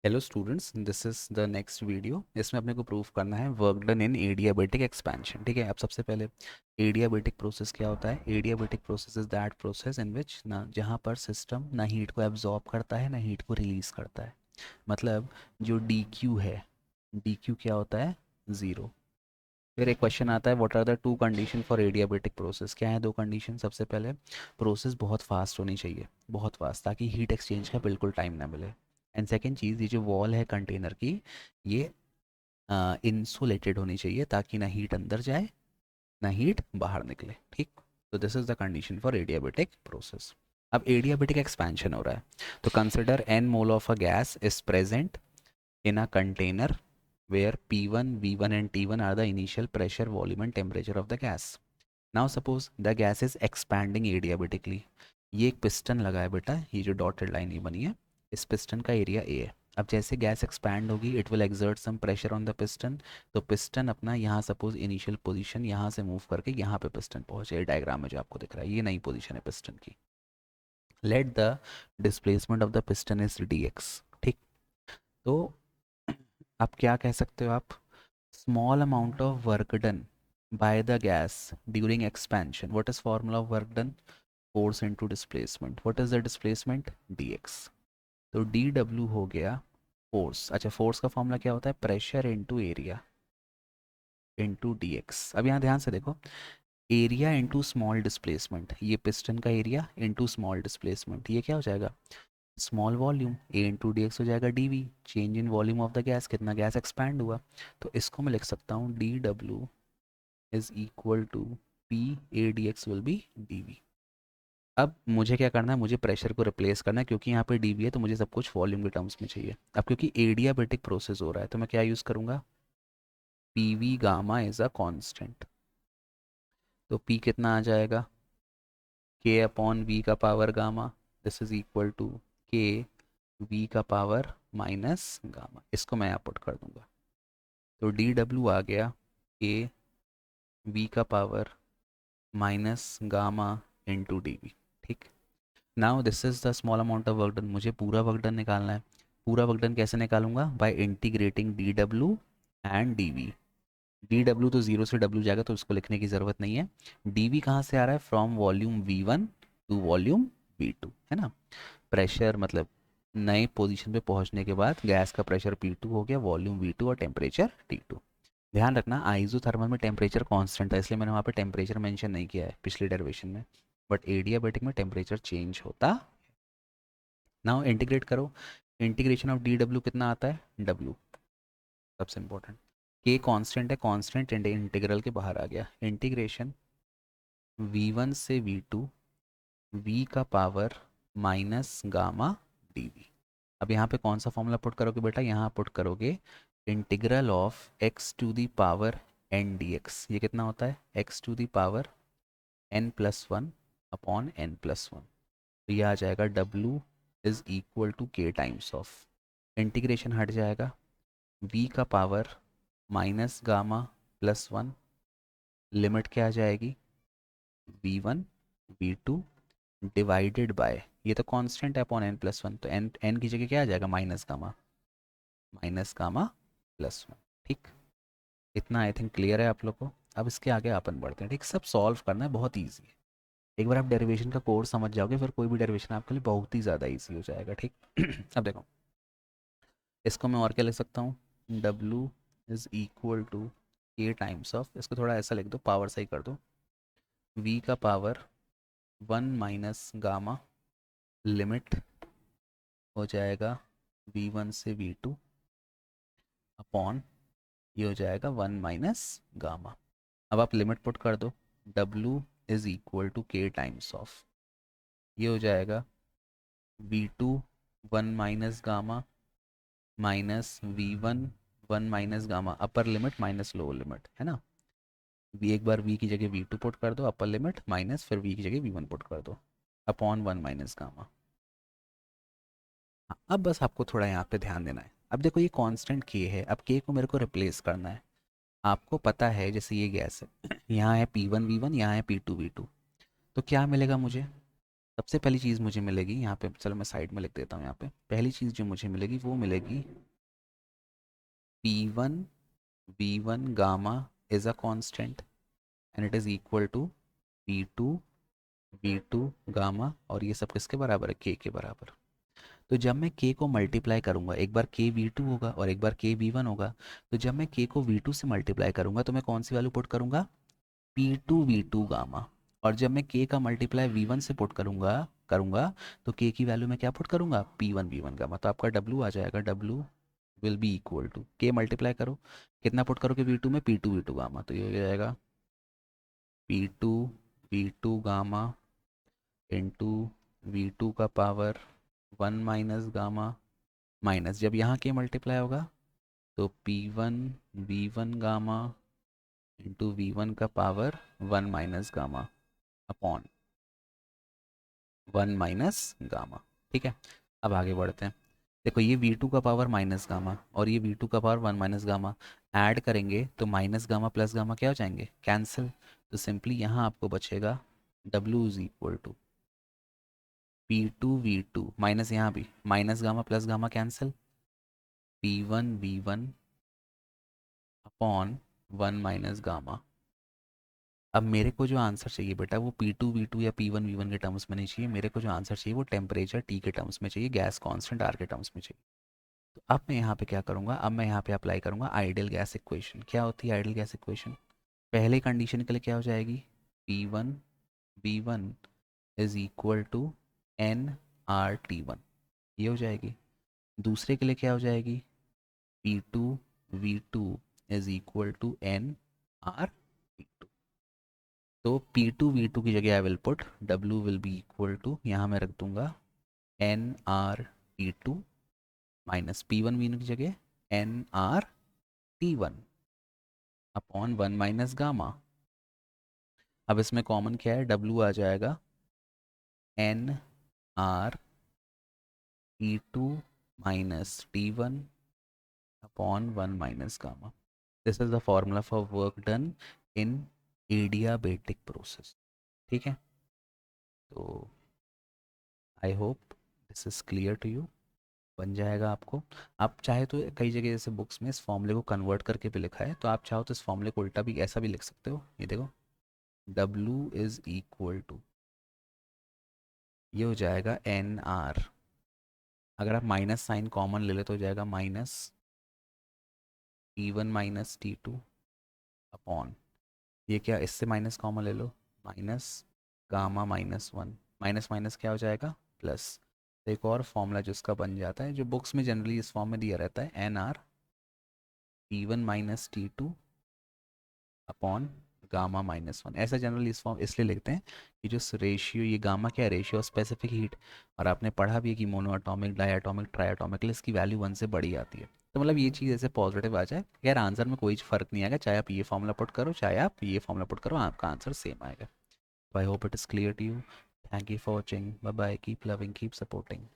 Hello students, this is the next video. इसमें अपने को प्रूफ करना है work done in adiabatic expansion. ठीक है, अब सबसे पहले एडियाबेटिक प्रोसेस क्या होता है। Adiabatic process is that process in which ना जहाँ पर सिस्टम ना हीट को एब्जॉर्ब करता है ना हीट को रिलीज करता है। मतलब जो डी क्यू है, डी क्यू क्या होता है, ज़ीरो। फिर एक क्वेश्चन आता है, what are the two condition for adiabatic process. क्या है दो कंडीशन। सबसे पहले प्रोसेस बहुत फास्ट होनी चाहिए, बहुत फास्ट, ताकि हीट एक्सचेंज का बिल्कुल टाइम ना मिले। एंड सेकेंड चीज़, ये जो वॉल है कंटेनर की, ये इंसुलेटेड होनी चाहिए ताकि ना हीट अंदर जाए ना हीट बाहर निकले। ठीक, तो this is the condition for adiabatic process. अब एडियाबेटिक एक्सपेंशन हो रहा है, तो consider N mole of a gas is present in a container where P1, V1 and T1 are the initial pressure, volume and temperature of the gas. Now suppose the gas is expanding adiabatically. ये एक piston लगा है बेटा, ये जो dotted line ये बनी है, इस पिस्टन का एरिया ए है। अब जैसे गैस एक्सपैंड होगी it will exert some pressure on the piston. तो पिस्टन अपना यहाँ सपोज इनिशियल पोजीशन यहाँ से मूव करके यहाँ पे पिस्टन पहुँचे। डायग्राम में जो आपको दिख रहा है ये नई पोजीशन है पिस्टन की। Let the displacement of the piston is D x. ठीक, तो आप क्या कह सकते हो, आप small amount of work done by the gas during expansion. What is formula of work done? Force into displacement. What is the displacement? dx. तो dw हो गया फोर्स। अच्छा, फोर्स का फॉर्मूला क्या होता है, pressure into area into dx। अब यहाँ ध्यान से देखो, एरिया इनटू स्मॉल डिस्प्लेसमेंट, ये पिस्टन का एरिया इनटू स्मॉल डिस्प्लेसमेंट, ये क्या हो जाएगा, small volume. A into D X हो जाएगा D V, change in volume of the gas, कितना गैस एक्सपैंड हुआ। तो इसको मैं लिख सकता हूँ D W is equal to P A D X will be D V. अब मुझे क्या करना है, मुझे प्रेशर को रिप्लेस करना है, क्योंकि यहाँ पे डी वी है तो मुझे सब कुछ वॉल्यूम के टर्म्स में चाहिए। अब क्योंकि एडियाबेटिक प्रोसेस हो रहा है तो मैं क्या यूज़ करूँगा, P V gamma is a constant. तो पी कितना आ जाएगा, के अपॉन वी का power gamma, this is equal to K V का पावर माइनस गामा। इसको मैं यहाँ पुट कर दूंगा, तो डी डब्ल्यू आ गया के वी का power minus gamma into D V. ठीक, now this is the small amount of work done. मुझे पूरा वर्क डन निकालना है। पूरा वर्क डन कैसे निकालूंगा, by integrating D W and D V. D W तो जीरो से डब्ल्यू जाएगा तो उसको लिखने की ज़रूरत नहीं है। डी वी कहाँ से आ रहा है, from volume V one to volume V two, है ना। प्रेशर मतलब नए पोजीशन पे पहुंचने के बाद गैस का प्रेशर P2 हो गया, वॉल्यूम V2 और टेम्परेचर T2। ध्यान रखना आइसोथर्मल में टेम्परेचर कांस्टेंट था, इसलिए मैंने वहाँ पे टेम्परेचर मेंशन नहीं किया है पिछले डेरिवेशन में, बट एडियाबेटिक में टेम्परेचर चेंज होता। नाउ इंटीग्रेट करो, इंटीग्रेशन ऑफ डी डब्ल्यू कितना आता है, डब्ल्यू सबसे इंपॉर्टेंट। के कांस्टेंट है, कांस्टेंट इंटीग्रल के बाहर आ गया। इंटीग्रेशन V1 से V2 V का power minus gamma D V. अब यहाँ पे कौन सा फॉर्मूला पुट करोगे बेटा, यहाँ पुट करोगे integral of X to the power N D X. ये कितना होता है, X to the power N plus one upon N plus one. तो ये आ जाएगा W is equal to K times of, integration हट जाएगा, वी का power minus gamma plus one, limit क्या आ जाएगी, V one V two divided by, ये तो कांस्टेंट है, अपॉन एन प्लस वन, तो एन एन की जगह क्या आ जाएगा, माइनस गामा प्लस वन। ठीक, इतना आई थिंक क्लियर है आप लोग को। अब इसके आगे अपन बढ़ते हैं। ठीक, सब सॉल्व करना है, बहुत ईजी है। एक बार आप डेरिवेशन का कोर्स समझ जाओगे फिर कोई भी डेरिवेशन आपके लिए बहुत ही ज़्यादा ईजी हो जाएगा। ठीक अब देखो, इसको मैं और क्या लिख सकता हूँ, W is equal to K times of, इसको थोड़ा ऐसा लिख दो, पावर सही कर दो, वी का power one minus gamma, limit हो जाएगा वी वन से वी टू अपॉन, ये हो जाएगा वन माइनस गामा। अब आप लिमिट पुट कर दो, W is equal to K times of, ये हो जाएगा V2 one minus gamma minus V1 one minus gamma, upper limit minus lower limit, है ना। V एक बार V की जगह V2 पुट कर दो, अपर लिमिट माइनस, फिर V की जगह V1 पुट कर दो अपॉन वन माइनस गामा। हाँ, अब बस आपको थोड़ा यहाँ पे ध्यान देना है। अब देखो ये कांस्टेंट K है, अब K को मेरे को रिप्लेस करना है। आपको पता है जैसे ये गैस है, यहाँ है P1 V1, यहाँ है P2 V2, तो क्या मिलेगा मुझे, सबसे पहली चीज़ मुझे मिलेगी यहाँ पे, चलो मैं साइड में लिख देता हूँ। यहाँ पे पहली चीज़ जो मुझे मिलेगी वो मिलेगी P1 V1 gamma is a constant and it is equal to P2 V2 gamma, और ये सब किसके बराबर है, K के बराबर। तो जब मैं K को मल्टीप्लाई करूंगा, एक बार K V2 होगा और एक बार K V1 होगा, तो जब मैं K को V2 से मल्टीप्लाई करूंगा तो मैं कौन सी वैल्यू पुट करूंगा, P2 V2 गामा। और जब मैं K का मल्टीप्लाई V1 से पुट करूंगा करूंगा तो K की वैल्यू में क्या पुट करूंगा, P1 V1 गामा। तो आपका W आ जाएगा, W will be equal to, K multiply करो, कितना पुट करोगे V2 में, P2 V2 गामा, तो ये हो जाएगा P2 V2 gamma into V2 का पावर 1 गामा, माइनस जब यहाँ K मल्टीप्लाई होगा तो P1 V1 gamma into V1 का पावर 1 - गामा अपॉन 1 - गामा। ठीक है, अब आगे बढ़ते हैं। देखो ये V2 का पावर माइनस गामा और ये V2 का पावर 1 - गामा ऐड करेंगे तो माइनस गामा प्लस गामा क्या हो जाएंगे, कैंसिल। तो सिंपली यहाँ आपको बचेगा W is equal to P2 V2 minus, यहाँ भी minus gamma plus gamma cancel, P1 V1 upon 1 - gamma. अब मेरे को जो आंसर चाहिए बेटा वो P2 V2 या P1 V1 के टर्म्स में नहीं चाहिए, मेरे को जो आंसर चाहिए वो टेम्परेचर T के टर्म्स में चाहिए, गैस कांस्टेंट R के टर्म्स में चाहिए। तो अब मैं यहाँ पे क्या करूँगा, अब मैं यहाँ पे अप्लाई करूँगा आइडियल गैस इक्वेशन। क्या होती है आइडियल गैस इक्वेशन, पहले कंडीशन के लिए क्या हो जाएगी, P1 V1 is equal to nRT1, ये हो जाएगी। दूसरे के लिए क्या हो जाएगी, P2 V2 is equal to nRT2। तो P2 V2 की जगह I will put W will be equal to, यहाँ मैं रख दूंगा nRT2 माइनस P1 V1 की जगह nRT1 अपॉन 1 - गामा। अब इसमें कॉमन क्या है, W आ जाएगा nRT2 minus T1 upon 1 - gamma. This is the formula for work done in adiabatic process. ठीक है, तो I hope this is clear to you, बन जाएगा आपको। आप चाहे तो कई जगह जैसे बुक्स में इस फॉर्मूले को कन्वर्ट करके भी लिखा है, तो आप चाहो तो इस फॉर्मूले को उल्टा भी ऐसा भी लिख सकते हो। ये देखो W इज इक्वल टू, ये हो जाएगा NR, अगर आप माइनस साइन कॉमन ले ले तो हो जाएगा minus T1 minus T2 upon, ये क्या, इससे माइनस कॉमन ले लो, माइनस गामा -1, माइनस माइनस क्या हो जाएगा प्लस। तो एक और फॉर्मूला जिसका बन जाता है, जो बुक्स में जनरली इस फॉर्म में दिया रहता है, NR T1 minus T2 upon gamma -1। ऐसा जनरली इस फॉर्म इसलिए लिखते हैं कि जो रेशियो, ये गामा क्या है, रेशियो ऑफ स्पेसिफिक हीट, और आपने पढ़ा भी है कि monoatomic, diatomic, triatomic, इसकी वैल्यू 1 से बड़ी आती है। तो मतलब ये चीज़ ऐसे पॉजिटिव आ जाए, यार आंसर में कोई फ़र्क नहीं आएगा, चाहे आप ये फॉर्मूला पुट करो चाहे आप ये फॉर्मूला पुट करो, आपका आंसर सेम आएगा। I hope it is clear to you. Thank you for watching, bye bye, keep loving, keep supporting.